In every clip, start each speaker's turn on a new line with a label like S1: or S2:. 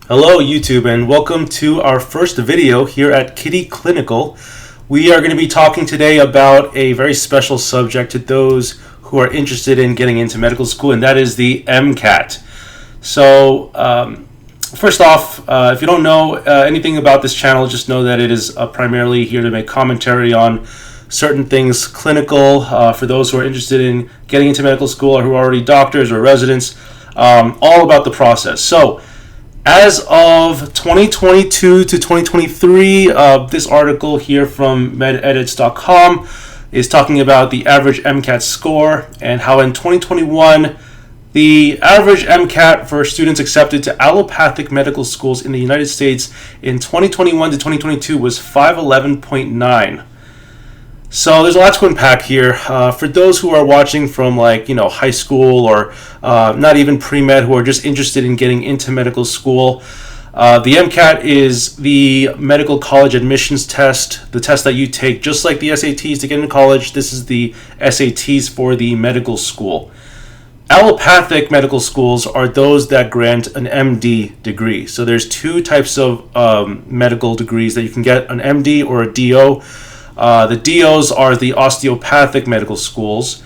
S1: Hello YouTube and welcome to our first video here at Kitty Clinical. We are going to be talking today about a very special subject to those who are interested in getting into medical school, and that is the MCAT. So first off, if you don't know anything about this channel, just know that it is primarily here to make commentary on certain things clinical for those who are interested in getting into medical school or who are already doctors or residents, all about the process. So as of 2022 to 2023, this article here from MedEdits.com is talking about the average MCAT score and how in 2021, the average MCAT for students accepted to allopathic medical schools in the United States in 2021 to 2022 was 511.9. So there's a lot to unpack here. For those who are watching from high school or not even pre-med, who are just interested in getting into medical school, the MCAT is the medical college admissions test, the test that you take just like the SATs to get into college. This is the SATs for the medical school. Allopathic medical schools are those that grant an MD degree. So there's two types of medical degrees that you can get, an MD or a DO. The DOs are the osteopathic medical schools,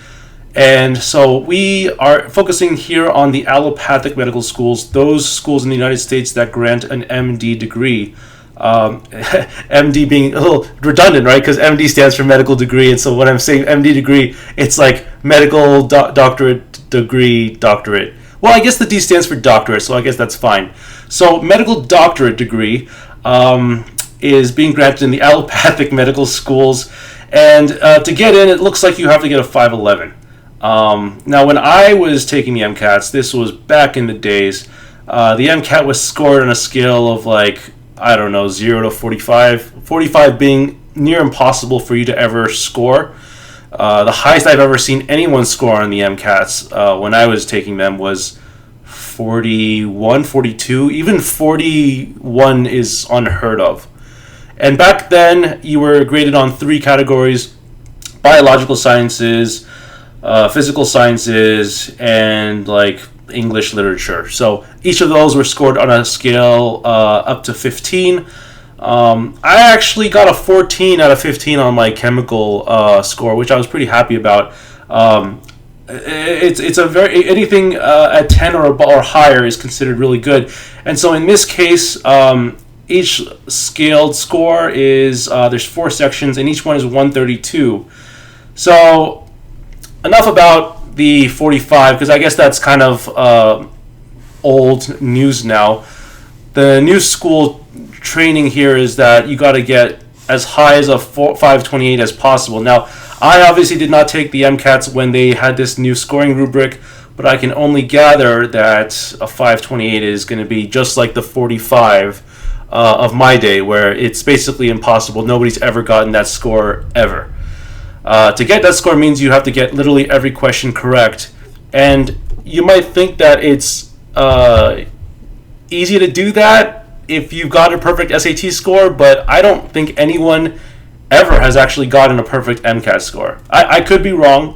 S1: and so we are focusing here on the allopathic medical schools, those schools in the United States that grant an MD degree. MD being a little redundant, right? Because MD stands for medical degree, and so when I'm saying MD degree, it's like medical doctorate degree, doctorate. Well, I guess the D stands for doctorate, so I guess that's fine. So medical doctorate degree is being granted in the allopathic medical schools, and to get in, it looks like you have to get a 511. Now, when I was taking the MCATs, this was back in the days, the MCAT was scored on a scale of 0 to 45, 45 being near impossible for you to ever score. The highest I've ever seen anyone score on the MCATs when I was taking them was 41, 42, even 41 is unheard of. And back then, you were graded on three categories: biological sciences, physical sciences, and English literature. So each of those were scored on a scale up to 15. I actually got a 14 out of 15 on my chemical score, which I was pretty happy about. It's a very anything at 10 or higher is considered really good. And so in this case, each scaled score is, there's 4 sections, and each one is 132. So, enough about the 45, because I guess that's kind of old news now. The new school training here is that you got to get as high as a 528 as possible. Now, I obviously did not take the MCATs when they had this new scoring rubric, but I can only gather that a 528 is going to be just like the 45 of my day, where it's basically impossible. Nobody's ever gotten that score ever. To get that score means you have to get literally every question correct, and you might think that it's easy to do that if you've got a perfect SAT score, but I don't think anyone ever has actually gotten a perfect MCAT score. I could be wrong,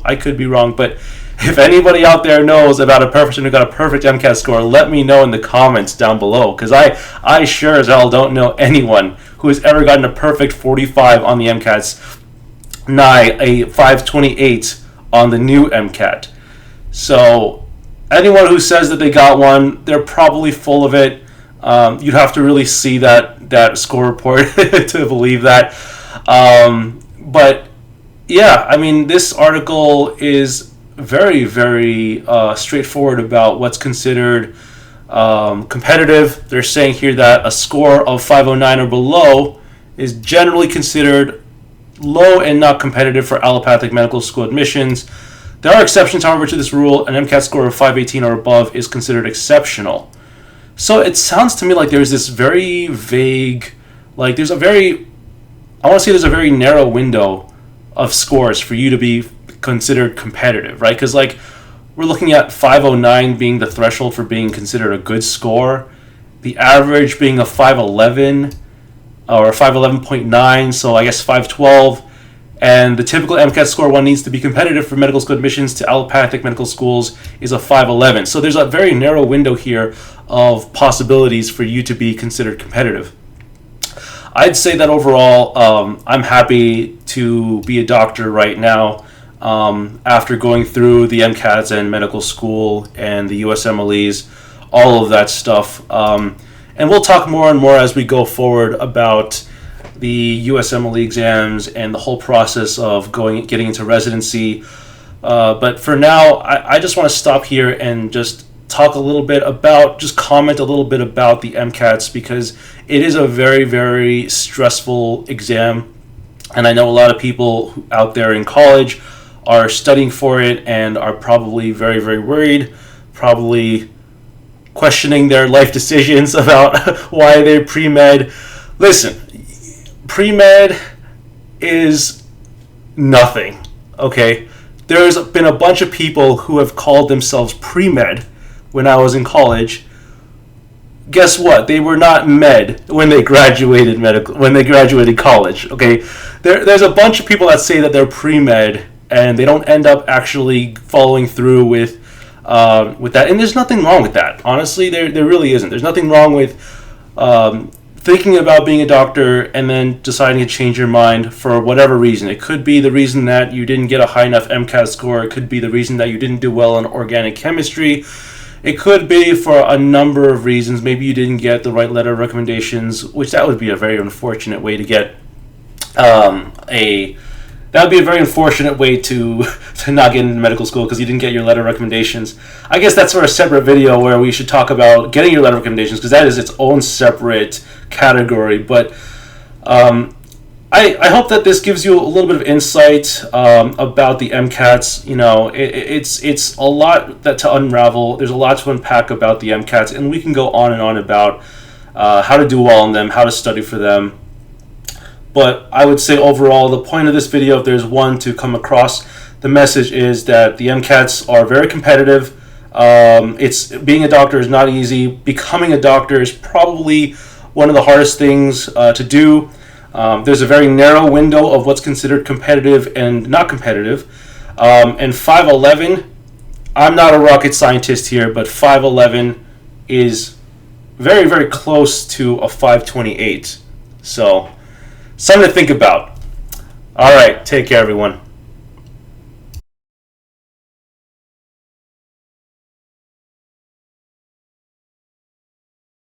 S1: but if anybody out there knows about a person who got a perfect MCAT score, let me know in the comments down below, because I sure as hell don't know anyone who has ever gotten a perfect 45 on the MCATs, nigh a 528 on the new MCAT. So anyone who says that they got one, they're probably full of it. You'd have to really see that score report to believe that. But yeah, I mean, this article is very, very straightforward about what's considered competitive. They're saying here that a score of 509 or below is generally considered low and not competitive for allopathic medical school admissions. There are exceptions, however, to this rule. An MCAT score of 518 or above is considered exceptional. So it sounds to me like there's this very vague, there's a very narrow window of scores for you to be considered competitive, right? Because we're looking at 509 being the threshold for being considered a good score, the average being a 511 or 511.9, so I guess 512, And the typical MCAT score one needs to be competitive for medical school admissions to allopathic medical schools is a 511. So there's a very narrow window here of possibilities for you to be considered competitive. I'd say that overall, I'm happy to be a doctor right now after going through the MCATs and medical school and the USMLEs, all of that stuff. And we'll talk more and more as we go forward about the USMLE exams and the whole process of getting into residency. But for now, I just want to stop here and just talk a little bit about, just comment a little bit about the MCATs, because it is a very, very stressful exam. And I know a lot of people out there in college are studying for it and are probably very, very worried, probably questioning their life decisions about why they're pre-med. Listen, pre-med is nothing, okay? There's been a bunch of people who have called themselves pre-med when I was in college. Guess what? They were not med when they graduated college, okay? There's a bunch of people that say that they're pre-med and they don't end up actually following through with that. And there's nothing wrong with that. Honestly, there really isn't. There's nothing wrong with thinking about being a doctor and then deciding to change your mind for whatever reason. It could be the reason that you didn't get a high enough MCAT score. It could be the reason that you didn't do well in organic chemistry. It could be for a number of reasons. Maybe you didn't get the right letter of recommendations, which that would be a very unfortunate way to get that would be a very unfortunate way to not get into medical school because you didn't get your letter of recommendations. I guess that's for a separate video where we should talk about getting your letter of recommendations, because that is its own separate category. But I hope that this gives you a little bit of insight about the MCATs. You know, it's a lot to unravel. There's a lot to unpack about the MCATs, and we can go on and on about how to do well in them, how to study for them. But I would say overall, the point of this video, if there's one to come across, the message is that the MCATs are very competitive. Being a doctor is not easy. Becoming a doctor is probably one of the hardest things to do. There's a very narrow window of what's considered competitive and not competitive. And 511, I'm not a rocket scientist here, but 511 is very, very close to a 528. So, something to think about. All right, take care, everyone.